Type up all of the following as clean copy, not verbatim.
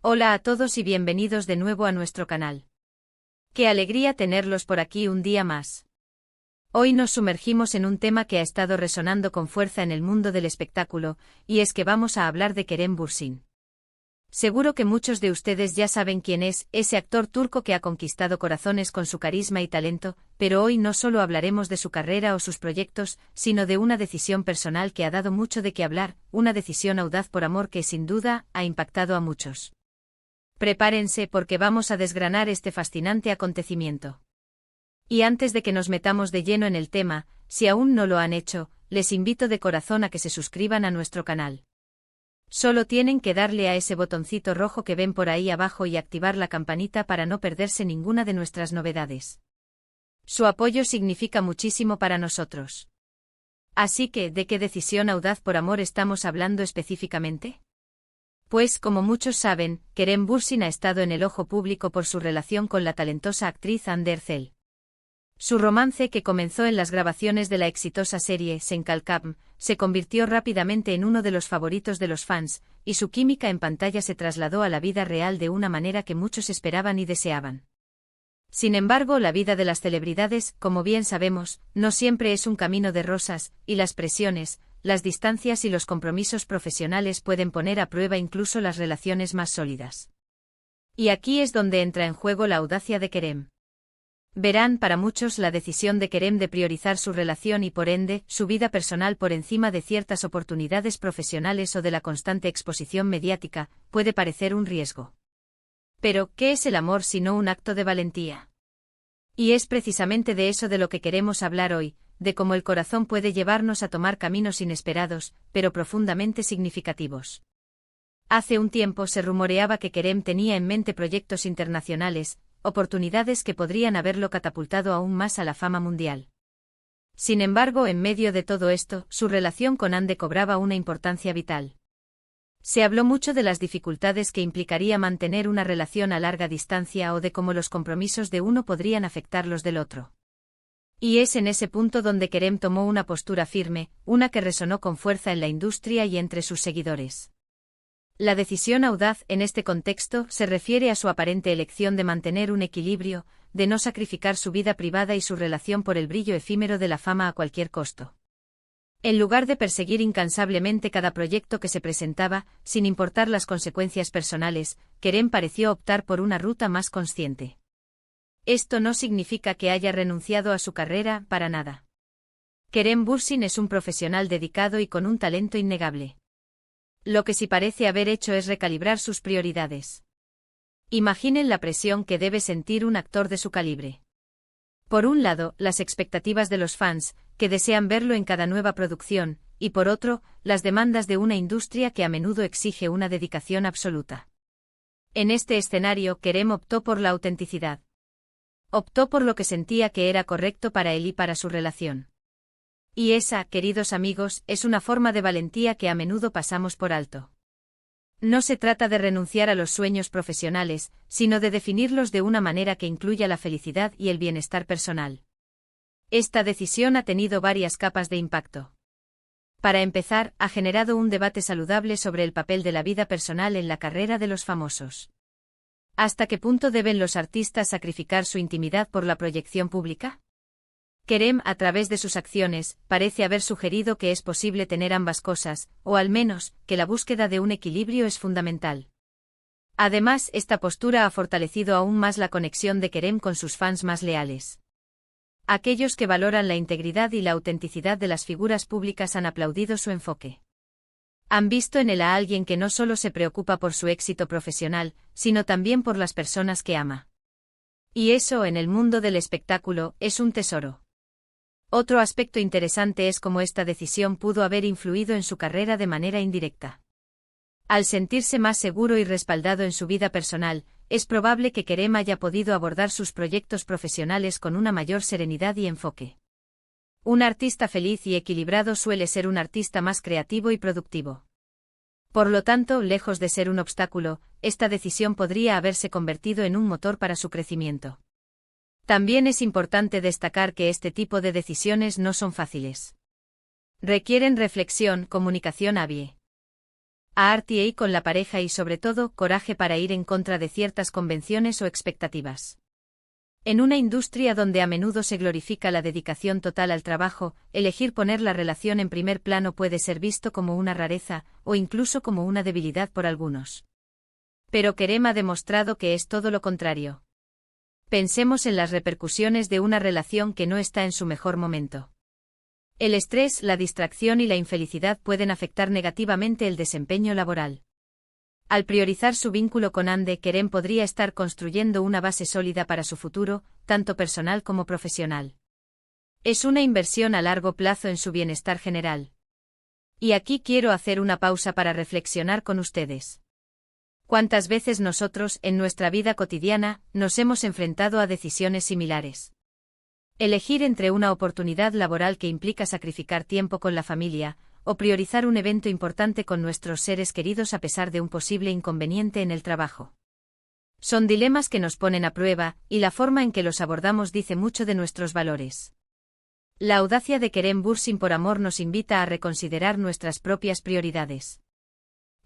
Hola a todos y bienvenidos de nuevo a nuestro canal. Qué alegría tenerlos por aquí un día más. Hoy nos sumergimos en un tema que ha estado resonando con fuerza en el mundo del espectáculo, y es que vamos a hablar de Kerem Bürsin. Seguro que muchos de ustedes ya saben quién es, ese actor turco que ha conquistado corazones con su carisma y talento, pero hoy no solo hablaremos de su carrera o sus proyectos, sino de una decisión personal que ha dado mucho de qué hablar, una decisión audaz por amor que sin duda ha impactado a muchos. Prepárense porque vamos a desgranar este fascinante acontecimiento. Y antes de que nos metamos de lleno en el tema, si aún no lo han hecho, les invito de corazón a que se suscriban a nuestro canal. Solo tienen que darle a ese botoncito rojo que ven por ahí abajo y activar la campanita para no perderse ninguna de nuestras novedades. Su apoyo significa muchísimo para nosotros. Así que, ¿de qué decisión audaz por amor estamos hablando específicamente? Pues, como muchos saben, Kerem Bürsin ha estado en el ojo público por su relación con la talentosa actriz Hande Erçel. Su romance, que comenzó en las grabaciones de la exitosa serie Sen Kalkam, se convirtió rápidamente en uno de los favoritos de los fans, y su química en pantalla se trasladó a la vida real de una manera que muchos esperaban y deseaban. Sin embargo, la vida de las celebridades, como bien sabemos, no siempre es un camino de rosas, y las presiones, las distancias y los compromisos profesionales pueden poner a prueba incluso las relaciones más sólidas. Y aquí es donde entra en juego la audacia de Kerem. Verán, para muchos la decisión de Kerem de priorizar su relación y por ende, su vida personal por encima de ciertas oportunidades profesionales o de la constante exposición mediática, puede parecer un riesgo. Pero, ¿qué es el amor sino un acto de valentía? Y es precisamente de eso de lo que queremos hablar hoy, de cómo el corazón puede llevarnos a tomar caminos inesperados, pero profundamente significativos. Hace un tiempo se rumoreaba que Kerem tenía en mente proyectos internacionales, oportunidades que podrían haberlo catapultado aún más a la fama mundial. Sin embargo, en medio de todo esto, su relación con Hande cobraba una importancia vital. Se habló mucho de las dificultades que implicaría mantener una relación a larga distancia o de cómo los compromisos de uno podrían afectar los del otro. Y es en ese punto donde Kerem tomó una postura firme, una que resonó con fuerza en la industria y entre sus seguidores. La decisión audaz en este contexto se refiere a su aparente elección de mantener un equilibrio, de no sacrificar su vida privada y su relación por el brillo efímero de la fama a cualquier costo. En lugar de perseguir incansablemente cada proyecto que se presentaba, sin importar las consecuencias personales, Kerem pareció optar por una ruta más consciente. Esto no significa que haya renunciado a su carrera, para nada. Kerem Bürsin es un profesional dedicado y con un talento innegable. Lo que sí parece haber hecho es recalibrar sus prioridades. Imaginen la presión que debe sentir un actor de su calibre. Por un lado, las expectativas de los fans, que desean verlo en cada nueva producción, y por otro, las demandas de una industria que a menudo exige una dedicación absoluta. En este escenario, Kerem optó por la autenticidad. Optó por lo que sentía que era correcto para él y para su relación. Y esa, queridos amigos, es una forma de valentía que a menudo pasamos por alto. No se trata de renunciar a los sueños profesionales, sino de definirlos de una manera que incluya la felicidad y el bienestar personal. Esta decisión ha tenido varias capas de impacto. Para empezar, ha generado un debate saludable sobre el papel de la vida personal en la carrera de los famosos. ¿Hasta qué punto deben los artistas sacrificar su intimidad por la proyección pública? Kerem, a través de sus acciones, parece haber sugerido que es posible tener ambas cosas, o al menos, que la búsqueda de un equilibrio es fundamental. Además, esta postura ha fortalecido aún más la conexión de Kerem con sus fans más leales. Aquellos que valoran la integridad y la autenticidad de las figuras públicas han aplaudido su enfoque. Han visto en él a alguien que no solo se preocupa por su éxito profesional, sino también por las personas que ama. Y eso, en el mundo del espectáculo, es un tesoro. Otro aspecto interesante es cómo esta decisión pudo haber influido en su carrera de manera indirecta. Al sentirse más seguro y respaldado en su vida personal, es probable que Kerem haya podido abordar sus proyectos profesionales con una mayor serenidad y enfoque. Un artista feliz y equilibrado suele ser un artista más creativo y productivo. Por lo tanto, lejos de ser un obstáculo, esta decisión podría haberse convertido en un motor para su crecimiento. También es importante destacar que este tipo de decisiones no son fáciles. Requieren reflexión, comunicación hábil. A RTA con la pareja y sobre todo, coraje para ir en contra de ciertas convenciones o expectativas. En una industria donde a menudo se glorifica la dedicación total al trabajo, elegir poner la relación en primer plano puede ser visto como una rareza, o incluso como una debilidad por algunos. Pero Kerem ha demostrado que es todo lo contrario. Pensemos en las repercusiones de una relación que no está en su mejor momento. El estrés, la distracción y la infelicidad pueden afectar negativamente el desempeño laboral. Al priorizar su vínculo con Hande, Kerem podría estar construyendo una base sólida para su futuro, tanto personal como profesional. Es una inversión a largo plazo en su bienestar general. Y aquí quiero hacer una pausa para reflexionar con ustedes. ¿Cuántas veces nosotros, en nuestra vida cotidiana, nos hemos enfrentado a decisiones similares? Elegir entre una oportunidad laboral que implica sacrificar tiempo con la familia, o priorizar un evento importante con nuestros seres queridos a pesar de un posible inconveniente en el trabajo. Son dilemas que nos ponen a prueba, y la forma en que los abordamos dice mucho de nuestros valores. La audacia de Kerem Bürsin por amor nos invita a reconsiderar nuestras propias prioridades.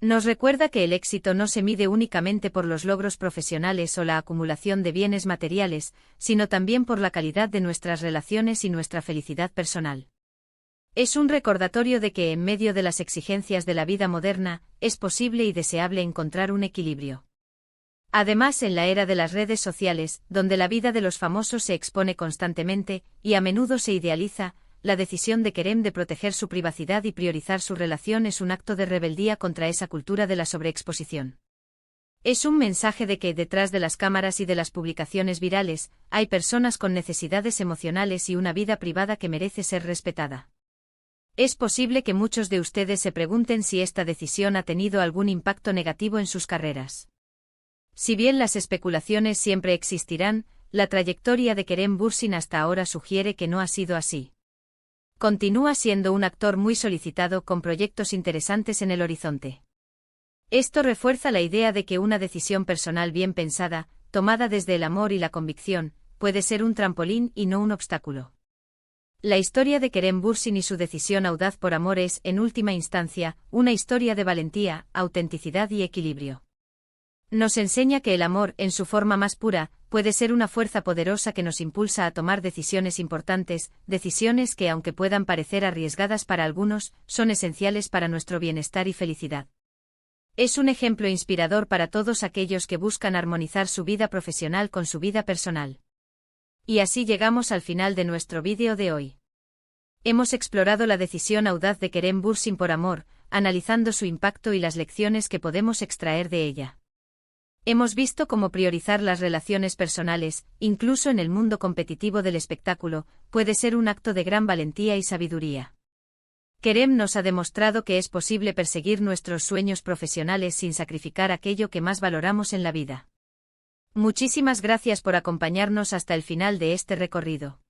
Nos recuerda que el éxito no se mide únicamente por los logros profesionales o la acumulación de bienes materiales, sino también por la calidad de nuestras relaciones y nuestra felicidad personal. Es un recordatorio de que en medio de las exigencias de la vida moderna, es posible y deseable encontrar un equilibrio. Además, en la era de las redes sociales, donde la vida de los famosos se expone constantemente, y a menudo se idealiza, la decisión de Kerem de proteger su privacidad y priorizar su relación es un acto de rebeldía contra esa cultura de la sobreexposición. Es un mensaje de que detrás de las cámaras y de las publicaciones virales, hay personas con necesidades emocionales y una vida privada que merece ser respetada. Es posible que muchos de ustedes se pregunten si esta decisión ha tenido algún impacto negativo en sus carreras. Si bien las especulaciones siempre existirán, la trayectoria de Kerem Bürsin hasta ahora sugiere que no ha sido así. Continúa siendo un actor muy solicitado con proyectos interesantes en el horizonte. Esto refuerza la idea de que una decisión personal bien pensada, tomada desde el amor y la convicción, puede ser un trampolín y no un obstáculo. La historia de Kerem Bürsin y su decisión audaz por amor es, en última instancia, una historia de valentía, autenticidad y equilibrio. Nos enseña que el amor, en su forma más pura, puede ser una fuerza poderosa que nos impulsa a tomar decisiones importantes, decisiones que, aunque puedan parecer arriesgadas para algunos, son esenciales para nuestro bienestar y felicidad. Es un ejemplo inspirador para todos aquellos que buscan armonizar su vida profesional con su vida personal. Y así llegamos al final de nuestro vídeo de hoy. Hemos explorado la decisión audaz de Kerem Bürsin por amor, analizando su impacto y las lecciones que podemos extraer de ella. Hemos visto cómo priorizar las relaciones personales, incluso en el mundo competitivo del espectáculo, puede ser un acto de gran valentía y sabiduría. Kerem nos ha demostrado que es posible perseguir nuestros sueños profesionales sin sacrificar aquello que más valoramos en la vida. Muchísimas gracias por acompañarnos hasta el final de este recorrido.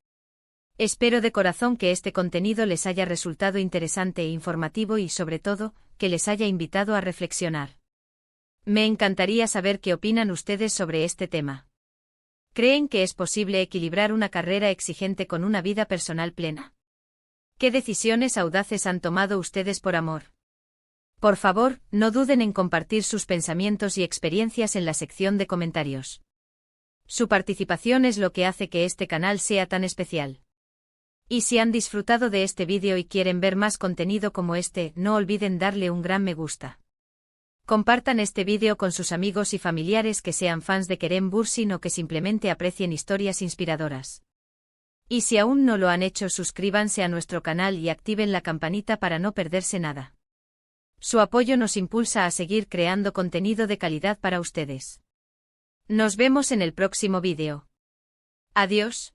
Espero de corazón que este contenido les haya resultado interesante e informativo y, sobre todo, que les haya invitado a reflexionar. Me encantaría saber qué opinan ustedes sobre este tema. ¿Creen que es posible equilibrar una carrera exigente con una vida personal plena? ¿Qué decisiones audaces han tomado ustedes por amor? Por favor, no duden en compartir sus pensamientos y experiencias en la sección de comentarios. Su participación es lo que hace que este canal sea tan especial. Y si han disfrutado de este vídeo y quieren ver más contenido como este, no olviden darle un gran me gusta. Compartan este vídeo con sus amigos y familiares que sean fans de Kerem Bürsin o que simplemente aprecien historias inspiradoras. Y si aún no lo han hecho, suscríbanse a nuestro canal y activen la campanita para no perderse nada. Su apoyo nos impulsa a seguir creando contenido de calidad para ustedes. Nos vemos en el próximo vídeo. Adiós.